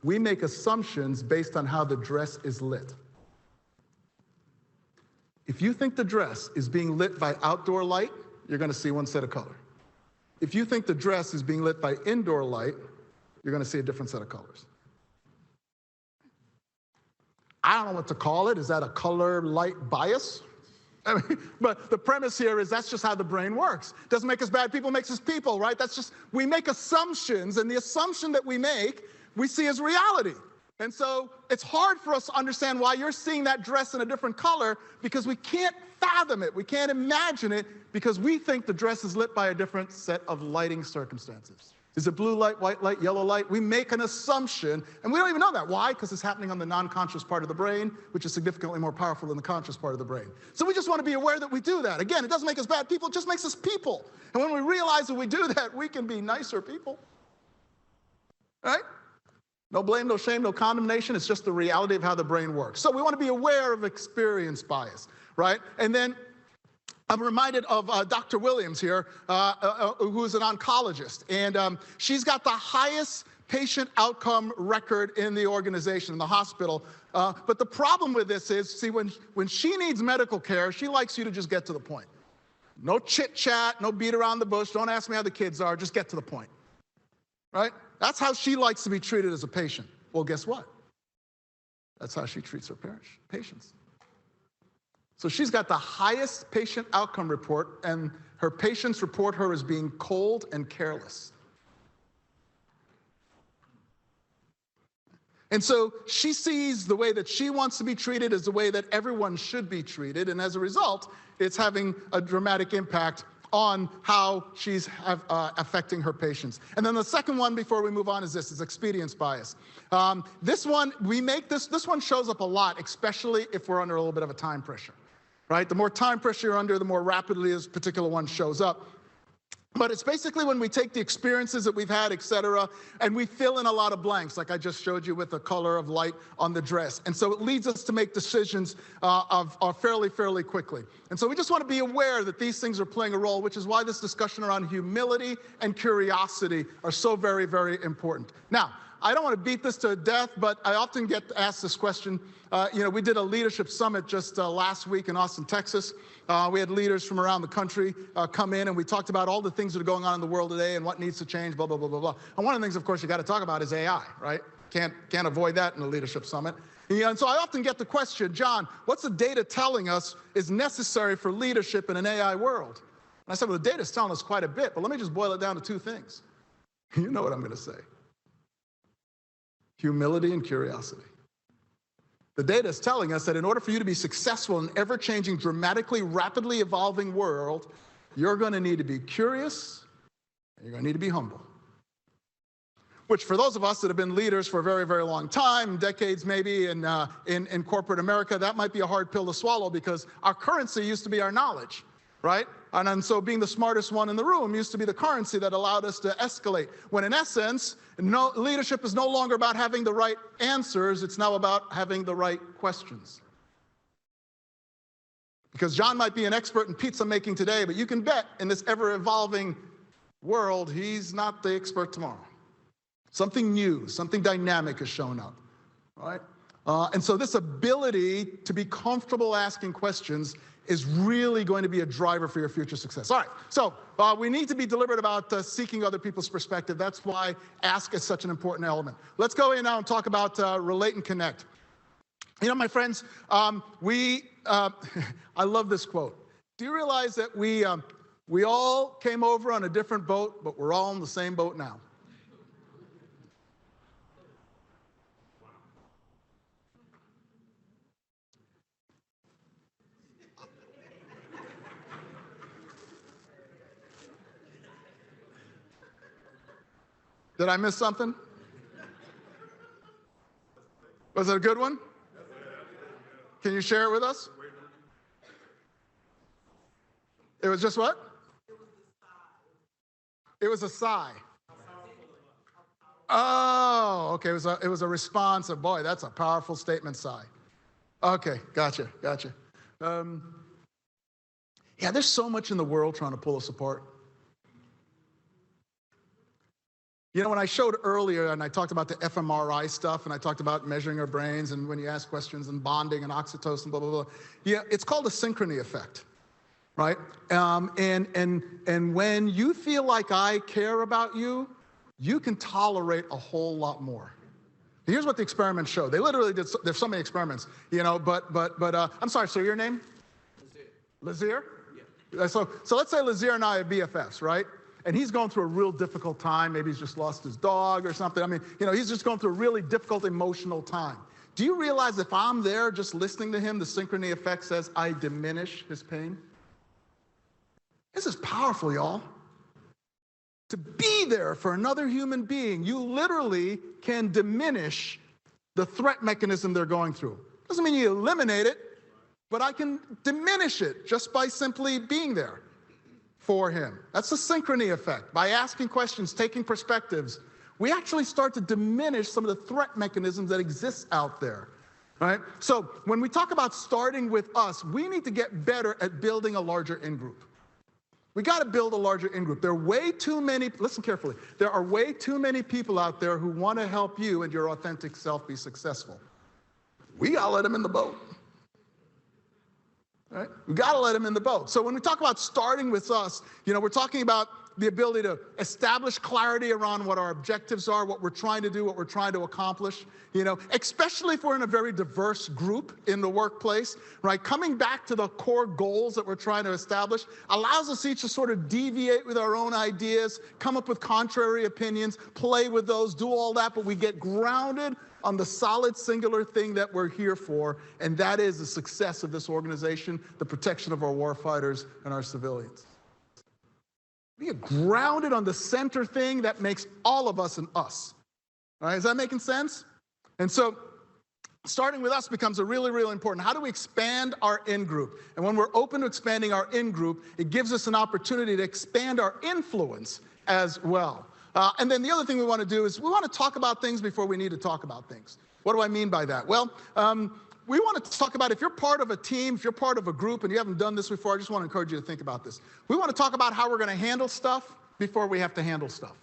Speaker 2: We make assumptions based on how the dress is lit. If you think the dress is being lit by outdoor light, you're going to see one set of color. If you think the dress is being lit by indoor light, you're going to see a different set of colors. I don't know what to call it. Is that a color light bias? But the premise here is that's just how the brain works. Doesn't make us bad people, makes us people, right? We make assumptions, and the assumption that we make, we see as reality. And so it's hard for us to understand why you're seeing that dress in a different color, because we can't fathom it. We can't imagine it, because we think the dress is lit by a different set of lighting circumstances. Is it blue light, white light, yellow light? We make an assumption, and we don't even know that. Why? Because it's happening on the non-conscious part of the brain, which is significantly more powerful than the conscious part of the brain. So we just want to be aware that we do that. Again, it doesn't make us bad people, it just makes us people. And when we realize that we do that, we can be nicer people. Right? No blame, no shame, no condemnation. It's just the reality of how the brain works. So we want to be aware of experience bias, right? And then I'm reminded of Dr. Williams here, who's an oncologist, and she's got the highest patient outcome record in the organization, in the hospital. But the problem with this is, see, when she needs medical care, she likes you to just get to the point. No chit-chat, no beat around the bush, don't ask me how the kids are, just get to the point, right? That's how she likes to be treated as a patient. Well, guess what? That's how she treats her patients. So she's got the highest patient outcome report, and her patients report her as being cold and careless. And so she sees the way that she wants to be treated as the way that everyone should be treated, and as a result, it's having a dramatic impact on how she's affecting her patients. And then the second one before we move on is experience bias. This one shows up a lot, especially if we're under a little bit of a time pressure. Right? The more time pressure you're under, the more rapidly this particular one shows up. But it's basically when we take the experiences that we've had, et cetera, and we fill in a lot of blanks, like I just showed you with the color of light on the dress. And so it leads us to make decisions fairly quickly. And so we just want to be aware that these things are playing a role, which is why this discussion around humility and curiosity are so very, very important. Now, I don't want to beat this to death, but I often get asked this question. We did a leadership summit just last week in Austin, Texas. We had leaders from around the country come in, and we talked about all the things that are going on in the world today and what needs to change, blah, blah, blah, blah, blah. And one of the things, of course, you got to talk about is AI, right? Can't avoid that in a leadership summit. And so I often get the question, John, what's the data telling us is necessary for leadership in an AI world? And I said, well, the data's telling us quite a bit, but let me just boil it down to two things. You know what I'm going to say. Humility and curiosity. The data is telling us that in order for you to be successful in an ever-changing, dramatically, rapidly evolving world, you're going to need to be curious and you're going to need to be humble. Which for those of us that have been leaders for a very, very long time, decades maybe in corporate America, that might be a hard pill to swallow because our currency used to be our knowledge, right? And so being the smartest one in the room used to be the currency that allowed us to escalate. When in essence, leadership is no longer about having the right answers, it's now about having the right questions. Because John might be an expert in pizza making today, but you can bet in this ever-evolving world, he's not the expert tomorrow. Something new, something dynamic has shown up, right? And so this ability to be comfortable asking questions is really going to be a driver for your future success. All right, so we need to be deliberate about seeking other people's perspective. That's why ask is such an important element. Let's go in now and talk about relate and connect. You know, my friends, I love this quote. Do you realize that we all came over on a different boat, but we're all in the same boat now? Did I miss something? Was it a good one? Can you share it with us? It was just what? It was a sigh. Oh, okay. It was a response of, boy, that's a powerful statement, sigh. Okay, gotcha. Yeah, there's so much in the world trying to pull us apart. You know, when I showed earlier and I talked about the fMRI stuff and I talked about measuring our brains and when you ask questions and bonding and oxytocin, blah, blah, blah. Yeah, it's called a synchrony effect, right? And when you feel like I care about you, you can tolerate a whole lot more. Here's what the experiments show. They literally did, there's so many experiments, you know, but I'm sorry, so your name? Lazier? Yeah. So let's say Lazier and I are BFFs, right? And he's going through a real difficult time. Maybe he's just lost his dog or something. I mean, you know, he's just going through a really difficult emotional time. Do you realize if I'm there just listening to him, the synchrony effect says I diminish his pain? This is powerful, y'all. To be there for another human being, you literally can diminish the threat mechanism they're going through. Doesn't mean you eliminate it, but I can diminish it just by simply being there for him. That's the synchrony effect. By asking questions, taking perspectives, we actually start to diminish some of the threat mechanisms that exist out there, right? So when we talk about starting with us, we need to get better at building a larger in-group. We got to build a larger in-group. There are way too many, listen carefully, there are way too many people out there who want to help you and your authentic self be successful. We got to let them in the boat. Right? We got to let them in the boat. So when we talk about starting with us, you know, we're talking about the ability to establish clarity around what our objectives are, what we're trying to do, what we're trying to accomplish, you know, especially if we're in a very diverse group in the workplace, right? Coming back to the core goals that we're trying to establish allows us each to sort of deviate with our own ideas, come up with contrary opinions, play with those, do all that, but we get grounded on the solid singular thing that we're here for, and that is the success of this organization, the protection of our warfighters and our civilians. We get grounded on the center thing that makes all of us an us. All right, is that making sense? And so starting with us becomes a really, really important. How do we expand our in-group? And when we're open to expanding our in-group, it gives us an opportunity to expand our influence as well. And then the other thing we want to do is we want to talk about things before we need to talk about things. What do I mean by that? Well, we want to talk about if you're part of a team, if you're part of a group, and you haven't done this before, I just want to encourage you to think about this. We want to talk about how we're going to handle stuff before we have to handle stuff.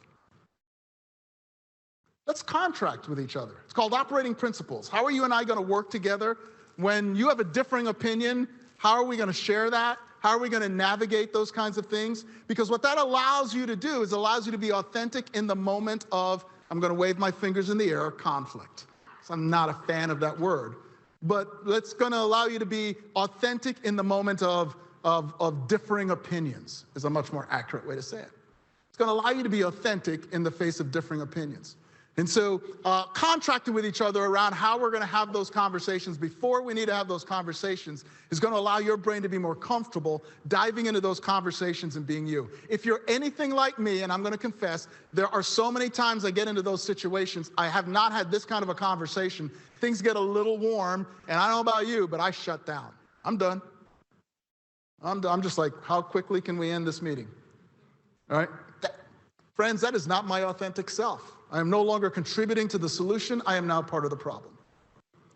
Speaker 2: Let's contract with each other. It's called operating principles. How are you and I going to work together? When you have a differing opinion, how are we going to share that? How are we going to navigate those kinds of things? Because what that allows you to do is allows you to be authentic in the moment of, I'm going to wave my fingers in the air, conflict. So I'm not a fan of that word. But it's going to allow you to be authentic in the moment of differing opinions, is a much more accurate way to say it. It's going to allow you to be authentic in the face of differing opinions. And so contracting with each other around how we're going to have those conversations before we need to have those conversations is going to allow your brain to be more comfortable diving into those conversations and being you. If you're anything like me, and I'm going to confess, there are so many times I get into those situations, I have not had this kind of a conversation. Things get a little warm, and I don't know about you, but I shut down. I'm done. I'm just like, how quickly can we end this meeting? All right? Friends, that is not my authentic self. I am no longer contributing to the solution. I am now part of the problem.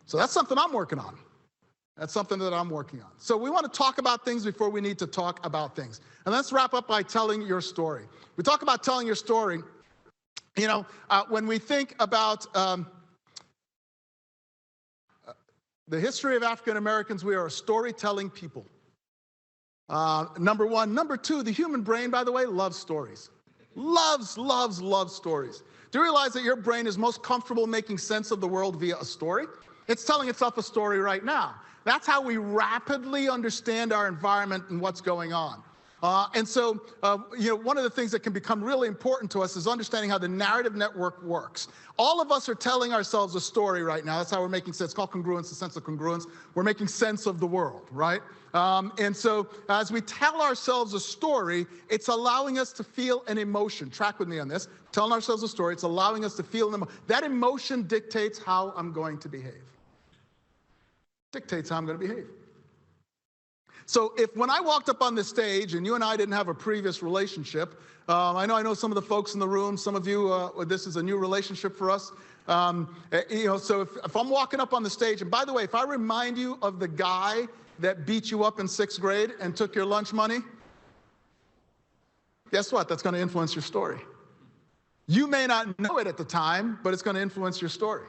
Speaker 2: So that's something I'm working on. That's something that I'm working on. So we want to talk about things before we need to talk about things. And let's wrap up by telling your story. We talk about telling your story. You know, when we think about the history of African Americans, we are a storytelling people. Number one. Number two, the human brain, by the way, loves stories. Loves stories. Do you realize that your brain is most comfortable making sense of the world via a story? It's telling itself a story right now. That's how we rapidly understand our environment and what's going on. And so, you know, one of the things that can become really important to us is understanding how the narrative network works. All of us are telling ourselves a story right now. That's how we're making sense. It's called congruence, the sense of congruence. We're making sense of the world, right? And so as we tell ourselves a story, it's allowing us to feel an emotion. Track with me on this. Telling ourselves a story, it's allowing us to feel an emotion. That emotion dictates how I'm going to behave. Dictates how I'm going to behave. So if when I walked up on this stage and you and I didn't have a previous relationship, I know some of the folks in the room, some of you, this is a new relationship for us. You know, so if I'm walking up on the stage, and by the way, if I remind you of the guy that beat you up in 6th grade and took your lunch money, guess what? That's going to influence your story. You may not know it at the time, but it's going to influence your story,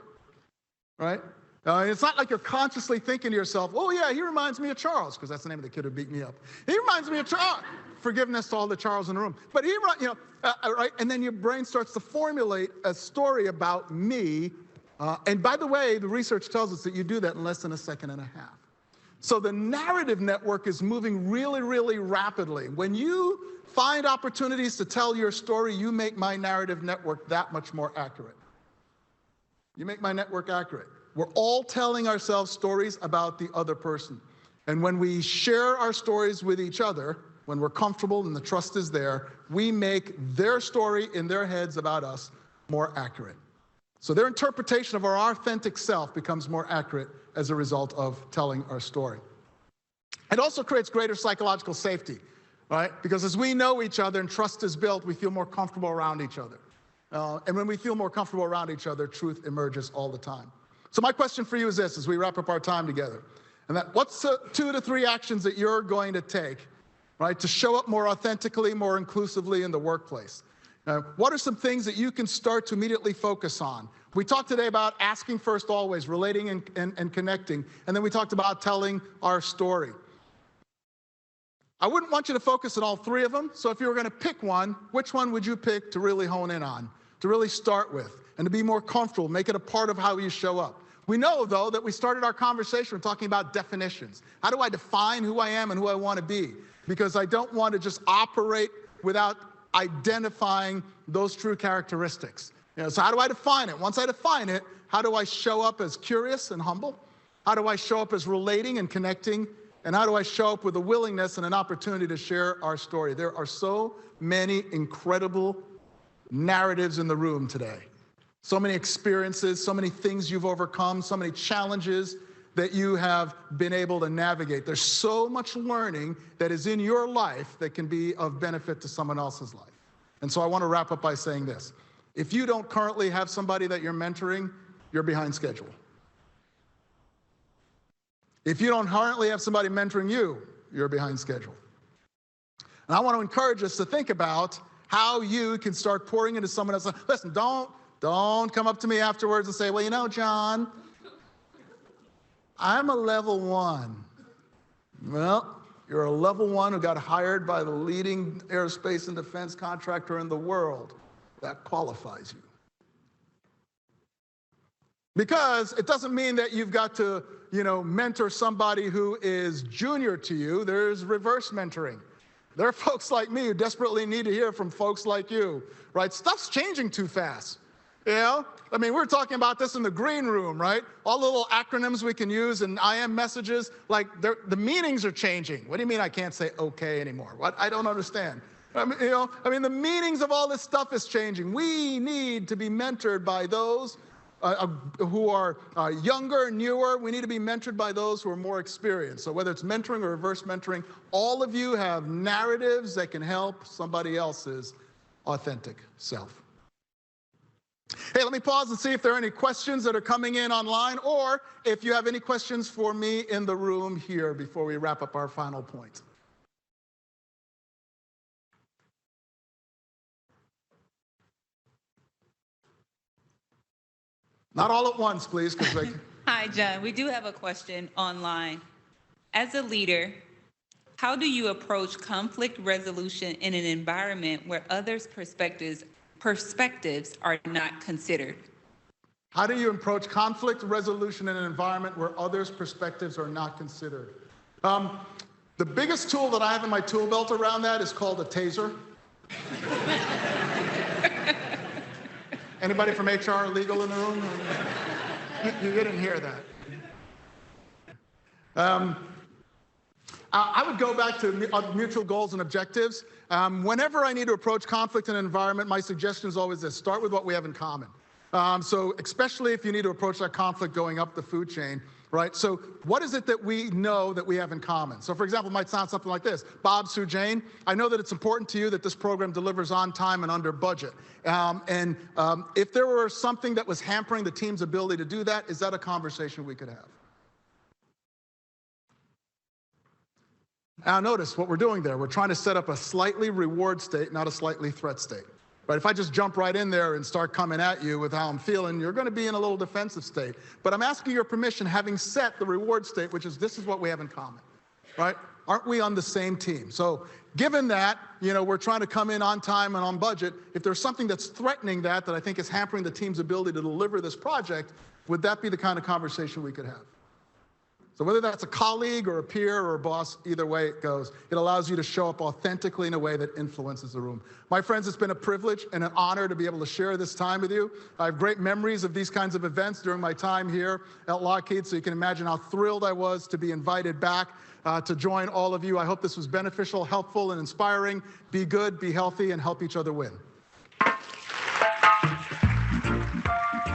Speaker 2: right? It's not like you're consciously thinking to yourself, oh yeah, he reminds me of Charles, because that's the name of the kid who beat me up. He reminds me of Charles. Forgiveness to all the Charles in the room. But he, you know, right? And then your brain starts to formulate a story about me. And by the way, the research tells us that you do that in less than a second and a half. So the narrative network is moving really, really rapidly. When you find opportunities to tell your story, you make my narrative network that much more accurate. You make my network accurate. We're all telling ourselves stories about the other person. And when we share our stories with each other, when we're comfortable and the trust is there, we make their story in their heads about us more accurate. So their interpretation of our authentic self becomes more accurate as a result of telling our story. It also creates greater psychological safety, right? Because as we know each other and trust is built, we feel more comfortable around each other. And when we feel more comfortable around each other, truth emerges all the time. So my question for you is this, as we wrap up our time together, and that what's 2 to 3 actions that you're going to take, right, to show up more authentically, more inclusively in the workplace? What are some things that you can start to immediately focus on? We talked today about asking first always, relating and connecting, and then we talked about telling our story. I wouldn't want you to focus on all 3 of them, so if you were going to pick one, which one would you pick to really hone in on, to really start with, and to be more comfortable, make it a part of how you show up? We know, though, that we started our conversation with talking about definitions. How do I define who I am and who I want to be? Because I don't want to just operate without identifying those true characteristics. You know, so how do I define it? Once I define it, how do I show up as curious and humble? How do I show up as relating and connecting? And how do I show up with a willingness and an opportunity to share our story? There are so many incredible narratives in the room today. So many experiences, so many things you've overcome, so many challenges that you have been able to navigate. There's so much learning that is in your life that can be of benefit to someone else's life. And so I want to wrap up by saying this. If you don't currently have somebody that you're mentoring, you're behind schedule. If you don't currently have somebody mentoring you, you're behind schedule. And I want to encourage us to think about how you can start pouring into someone else. Listen, don't Don't come up to me afterwards and say, well, you know, John, I'm a level 1. Well, you're a level 1 who got hired by the leading aerospace and defense contractor in the world. That qualifies you. Because it doesn't mean that you've got to, mentor somebody who is junior to you. There's reverse mentoring. There are folks like me who desperately need to hear from folks like you, right? Stuff's changing too fast. We're talking about this in the green room, right? All the little acronyms we can use and IM messages, like the meanings are changing. What do you mean I can't say okay anymore? What? I don't understand. The meanings of all this stuff is changing. We need to be mentored by those who are younger, newer. We need to be mentored by those who are more experienced. So whether it's mentoring or reverse mentoring, all of you have narratives that can help somebody else's authentic self. Hey, let me pause and see if there are any questions that are coming in online, or if you have any questions for me in the room here before we wrap up our final point. Not all at once, please.
Speaker 1: Hi, John. We do have a question online. As a leader, how do you approach conflict resolution in an environment where others' perspectives are not considered?
Speaker 2: How do you approach conflict resolution in an environment where others' perspectives are not considered? The biggest tool that I have in my tool belt around that is called a taser. Anybody from HR or legal in the room? You didn't hear that. I would go back to mutual goals and objectives. Whenever I need to approach conflict in an environment, my suggestion is always this: start with what we have in common. So especially if you need to approach that conflict going up the food chain, right? So what is it that we know that we have in common? So for example, it might sound something like this: Bob, Sue, Jane, I know that it's important to you that this program delivers on time and under budget. If there were something that was hampering the team's ability to do that, is that a conversation we could have? Now notice what we're doing there. We're trying to set up a slightly reward state, not a slightly threat state. But if I just jump right in there and start coming at you with how I'm feeling, you're going to be in a little defensive state. But I'm asking your permission, having set the reward state, which is this is what we have in common, right? Aren't we on the same team? So given that, we're trying to come in on time and on budget, if there's something that's threatening that I think is hampering the team's ability to deliver this project, would that be the kind of conversation we could have? So whether that's a colleague or a peer or a boss, either way it goes, it allows you to show up authentically in a way that influences the room. My friends, it's been a privilege and an honor to be able to share this time with you. I have great memories of these kinds of events during my time here at Lockheed, so you can imagine how thrilled I was to be invited back to join all of you. I hope this was beneficial, helpful, and inspiring. Be good, be healthy, and help each other win.